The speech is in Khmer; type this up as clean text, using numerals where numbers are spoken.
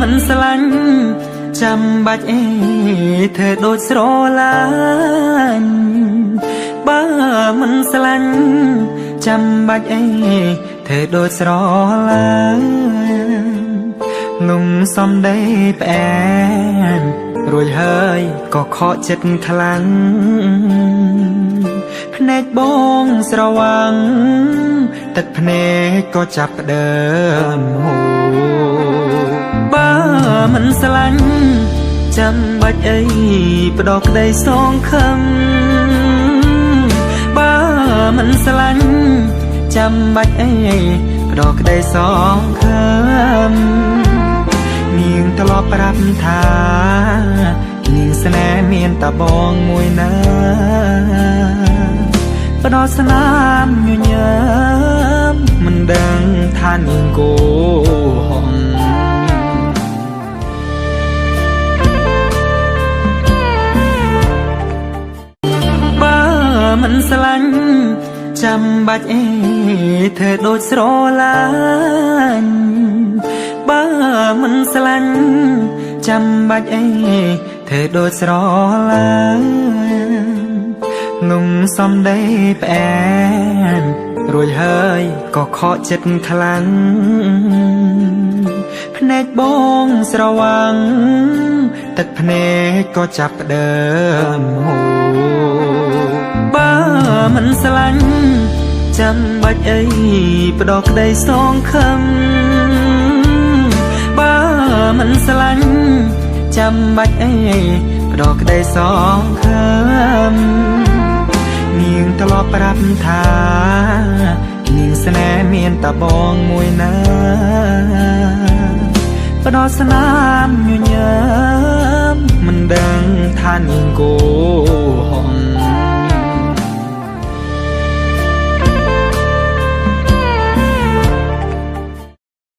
មិនស្រឡាញ់ចាំបាច់អីធ្វើដូចស្រឡាញ់បើមិនស្រឡាញ់ចាំបាច់អីធ្វើដូចស្រឡាញ់លំសំដីផ្អែមរួចហើយក៏ខកចិត្តខ្លាំងភ្នែកបងស្រវាំងទឹកភ្នែកក៏ចាប់ផ្ដើមហូរបើមិនស្រឡាញ់ចាំបាច់អីផ្ដោក្ដីសងខឹមបើមិនស្រឡាញ់ចាំបាច់អីផ្ដោក្ដីសងខឹមនាងធ្លាប់ប្រាប់ថានាងស្នេហ៍មានតែបងមួយណាផ្ដោស្នាមញញឹមមិនដឹងថានាងគោហងបើមិនស្រឡាញ់ចាំបាច់អីធ្វើដូចស្រឡាញ់បើមិនស្រឡាញ់ចាំបាច់អីធ្វើដូចស្រឡាញ់លំសំដីផ្អែមរួចហើយក៏ខកចិត្តខ្លាំងភ្នែកបងស្រវាំងទឹកភ្នែកក៏ចាប់ផ្ដើមហូរបើមិនស្រឡាញ់ចាំបាច់អីផ្ដោក្ដីសងខឹមបើមិនស្រឡាញ់ចាំបាច់អីផ្ដោក្ដីសងខឹមនាងធ្លាប់ប្រាប់ថានាងស្នេហ៍មានតែបងមួយណាផ្ដោស្នាមញញឹមមិនដឹងថានាងគោ